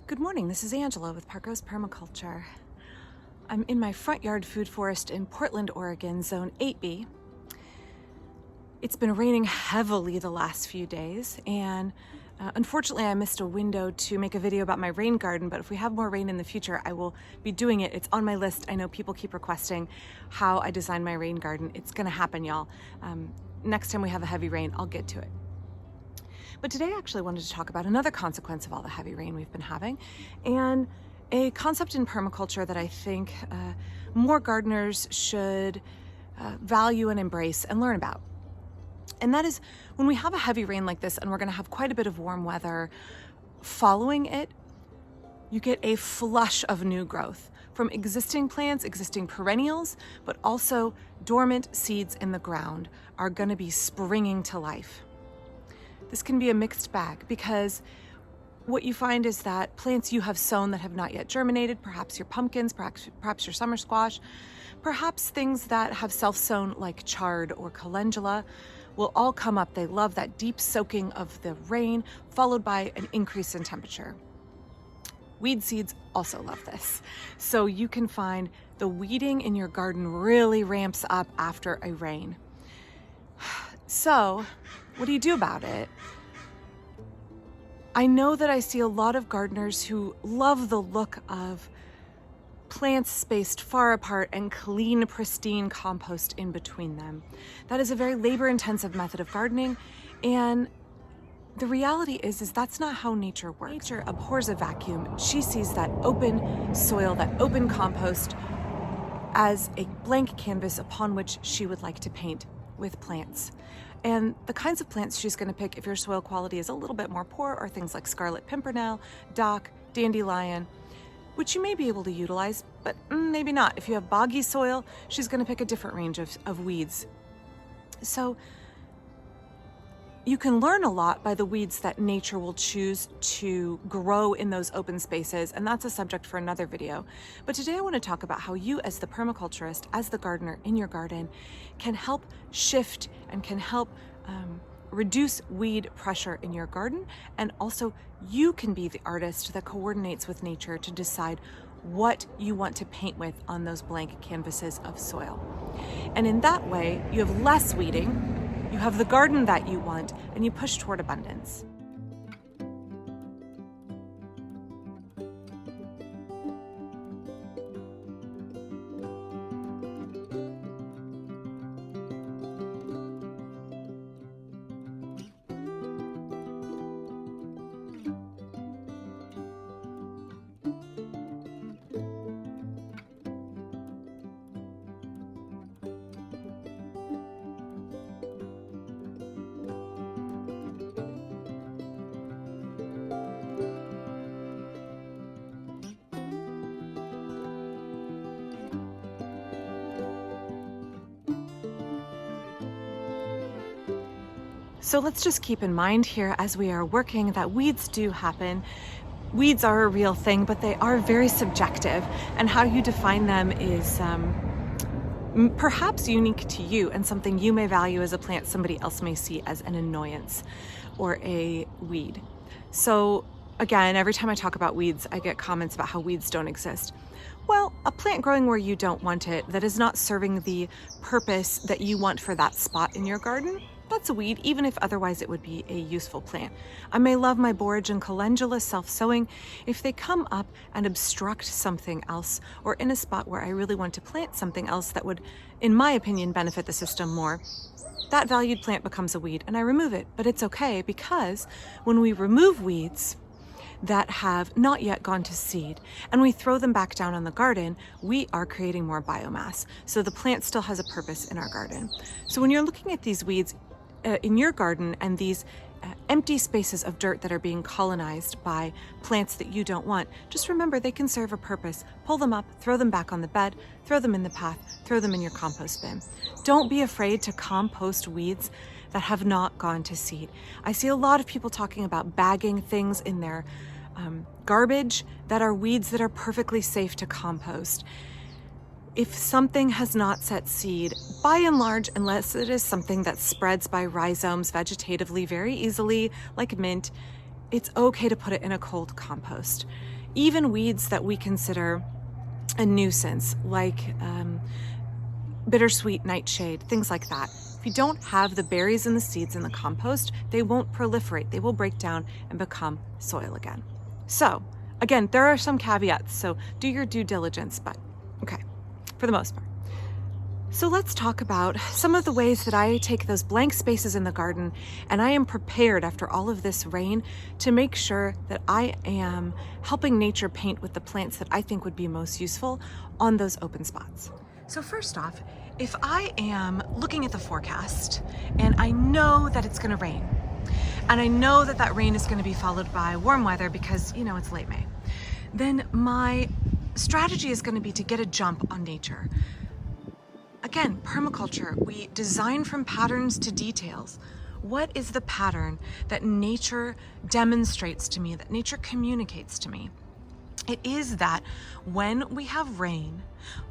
Good morning, this is Angela with Parco's Permaculture. I'm in my front yard food forest in Portland, Oregon, Zone 8B. It's been raining heavily the last few days, and unfortunately I missed a window to make a video about my rain garden, but if we have more rain in the future, I will be doing it. It's on my list. I know people keep requesting how I design my rain garden. It's gonna happen, y'all. Next time we have a heavy rain, I'll get to it. But today I actually wanted to talk about another consequence of all the heavy rain we've been having, and a concept in permaculture that I think more gardeners should value and embrace and learn about. And that is when we have a heavy rain like this and we're going to have quite a bit of warm weather following it, you get a flush of new growth from existing plants, existing perennials, but also dormant seeds in the ground are going to be springing to life. This can be a mixed bag because what you find is that plants you have sown that have not yet germinated, perhaps your pumpkins, perhaps your summer squash, perhaps things that have self-sown like chard or calendula, will all come up. They love that deep soaking of the rain, followed by an increase in temperature. Weed seeds also love this. So you can find the weeding in your garden really ramps up after a rain. So what do you do about it? I know that I see a lot of gardeners who love the look of plants spaced far apart and clean, pristine compost in between them. That is a very labor-intensive method of gardening, and the reality is that's not how nature works. Nature abhors a vacuum. She sees that open soil, that open compost, as a blank canvas upon which she would like to paint with plants. And the kinds of plants she's going to pick if your soil quality is a little bit more poor are things like scarlet pimpernel, dock, dandelion, which you may be able to utilize, but maybe not. If you have boggy soil, she's going to pick a different range of weeds. So you can learn a lot by the weeds that nature will choose to grow in those open spaces, and that's a subject for another video. But today I want to talk about how you as the permaculturist, as the gardener in your garden, can help shift and can help reduce weed pressure in your garden, and also you can be the artist that coordinates with nature to decide what you want to paint with on those blank canvases of soil. And in that way, you have less weeding, you have the garden that you want, and you push toward abundance. So let's just keep in mind here as we are working that weeds do happen. Weeds are a real thing, but they are very subjective, and how you define them is perhaps unique to you, and something you may value as a plant somebody else may see as an annoyance or a weed. So again, every time I talk about weeds, I get comments about how weeds don't exist. Well, a plant growing where you don't want it, that is not serving the purpose that you want for that spot in your garden, that's a weed, even if otherwise it would be a useful plant. I may love my borage and calendula self-sowing. If they come up and obstruct something else, or in a spot where I really want to plant something else that would, in my opinion, benefit the system more, that valued plant becomes a weed, and I remove it. But it's okay, because when we remove weeds that have not yet gone to seed and we throw them back down on the garden, we are creating more biomass. So the plant still has a purpose in our garden. So when you're looking at these weeds in your garden and these empty spaces of dirt that are being colonized by plants that you don't want, just remember they can serve a purpose. Pull them up, throw them back on the bed, throw them in the path, throw them in your compost bin. Don't be afraid to compost weeds that have not gone to seed. I see a lot of people talking about bagging things in their garbage that are weeds that are perfectly safe to compost. If something has not set seed, by and large, unless it is something that spreads by rhizomes vegetatively very easily, like mint, it's okay to put it in a cold compost. even weeds that we consider a nuisance, like bittersweet nightshade, things like that. If you don't have the berries and the seeds in the compost, they won't proliferate. They will break down and become soil again. So again, there are some caveats, so do your due diligence, but okay, for the most part. So let's talk about some of the ways that I take those blank spaces in the garden, and I am prepared after all of this rain to make sure that I am helping nature paint with the plants that I think would be most useful on those open spots. So first off, if I am looking at the forecast and I know that it's gonna rain, and I know that that rain is gonna be followed by warm weather because, it's late May, then my strategy is gonna be to get a jump on nature. Again, permaculture, we design from patterns to details. What is the pattern that nature demonstrates to me, that nature communicates to me? It is that when we have rain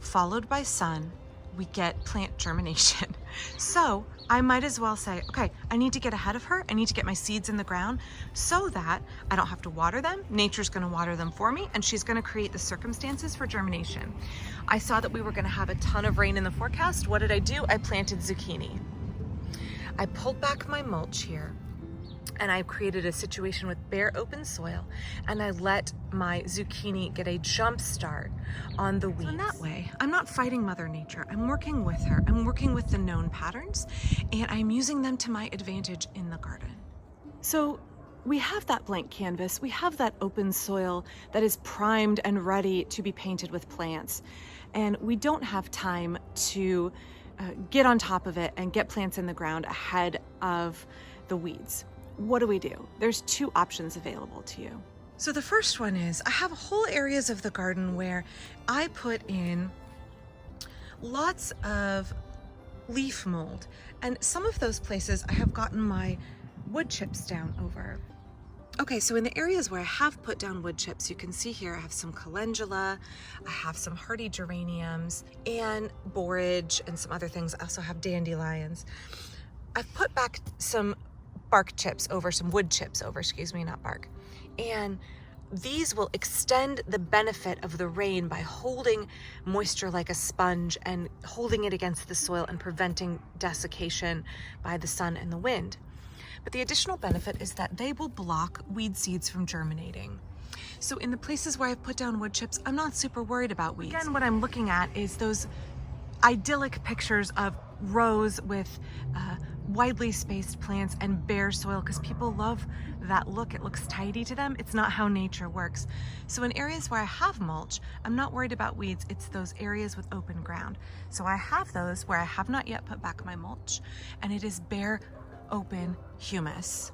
followed by sun, we get plant germination. So I might as well say, okay, I need to get ahead of her. I need to get my seeds in the ground so that I don't have to water them. Nature's gonna water them for me, and she's gonna create the circumstances for germination. I saw that we were gonna have a ton of rain in the forecast. What did I do? I planted zucchini. I pulled back my mulch here, and I created a situation with bare open soil, and I let my zucchini get a jump start on the weeds. So in that way, I'm not fighting Mother Nature. I'm working with her. I'm working with the known patterns, and I'm using them to my advantage in the garden. So we have that blank canvas. We have that open soil that is primed and ready to be painted with plants. And we don't have time to get on top of it and get plants in the ground ahead of the weeds. What do? There's two options available to you. So the first one is I have whole areas of the garden where I put in lots of leaf mold, and some of those places I have gotten my wood chips down over. Okay, so in the areas where I have put down wood chips, you can see here I have some calendula, I have some hardy geraniums and borage and some other things. I also have dandelions. I've put back some bark chips over, some wood chips over, not bark. And these will extend the benefit of the rain by holding moisture like a sponge and holding it against the soil and preventing desiccation by the sun and the wind. But the additional benefit is that they will block weed seeds from germinating. So in the places where I've put down wood chips, I'm not super worried about weeds. Again, what I'm looking at is those idyllic pictures of rows with widely spaced plants and bare soil, because people love that look. It looks tidy to them. It's not how nature works. So in areas where I have mulch, I'm not worried about weeds. It's those areas with open ground. So I have those where I have not yet put back my mulch, and it is bare, open humus.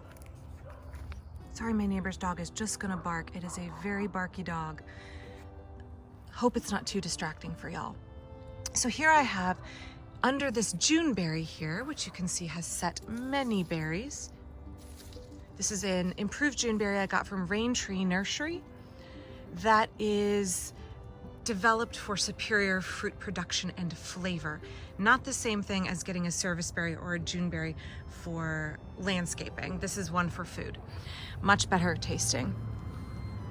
Sorry, my neighbor's dog is just gonna bark. It is a very barky dog. Hope it's not too distracting for y'all. So here I have, under this Juneberry here, which you can see has set many berries. This is an improved Juneberry I got from Rain Tree Nursery that is developed for superior fruit production and flavor. Not the same thing as getting a serviceberry or a Juneberry for landscaping. This is one for food. Much better tasting.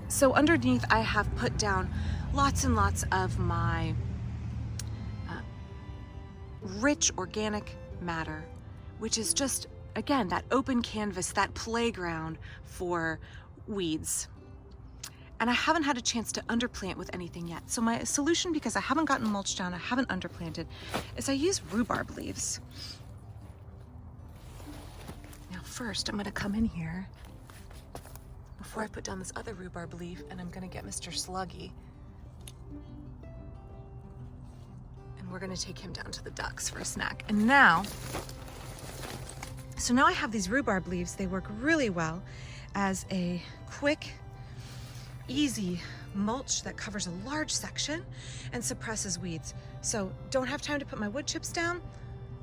So underneath I have put down lots and lots of my rich organic matter, which is just, again, that open canvas, that playground for weeds. And I haven't had a chance to underplant with anything yet. So my solution, because I haven't gotten mulch down, I haven't underplanted, is I use rhubarb leaves. Now first, I'm gonna come in here before I put down this other rhubarb leaf, and I'm gonna get Mr. Sluggy. We're gonna take him down to the ducks for a snack. And now I have these rhubarb leaves. They work really well as a quick, easy mulch that covers a large section and suppresses weeds. So don't have time to put my wood chips down.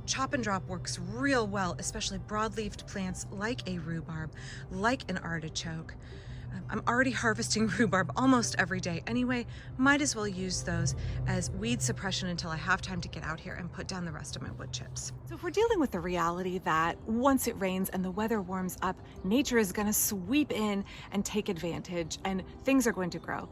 Chop and drop works real well, especially broad-leaved plants like a rhubarb, like an artichoke. I'm already harvesting rhubarb almost every day anyway, might as well use those as weed suppression until I have time to get out here and put down the rest of my wood chips. So if we're dealing with the reality that once it rains and the weather warms up, nature is going to sweep in and take advantage and things are going to grow,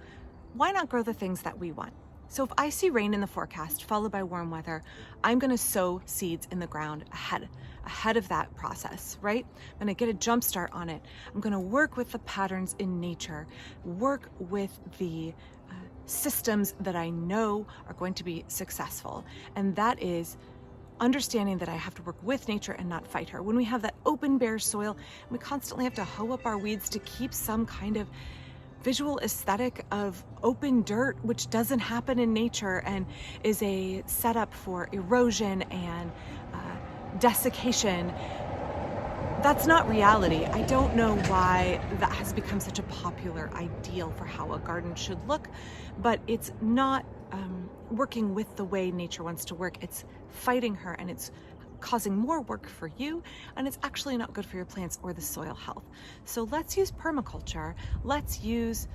why not grow the things that we want? So if I see rain in the forecast followed by warm weather, I'm going to sow seeds in the ground ahead of that process, right? I'm going to get a jump start on it. I'm going to work with the patterns in nature, work with the systems that I know are going to be successful. And that is understanding that I have to work with nature and not fight her. When we have that open, bare soil, we constantly have to hoe up our weeds to keep some kind of visual aesthetic of open dirt, which doesn't happen in nature and is a setup for erosion and desiccation. That's not reality. I don't know why that has become such a popular ideal for how a garden should look, but it's not working with the way nature wants to work. It's fighting her, and it's causing more work for you, and it's actually not good for your plants or the soil health. So let's use permaculture. Let's use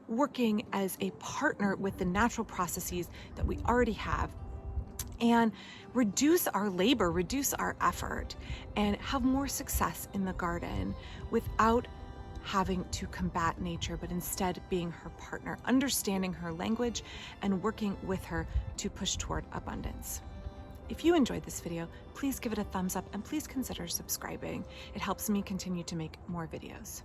working as a partner with the natural processes that we already have, and reduce our labor, reduce our effort, and have more success in the garden without having to combat nature, but instead being her partner, understanding her language, and working with her to push toward abundance. If you enjoyed this video, please give it a thumbs up and please consider subscribing. It helps me continue to make more videos.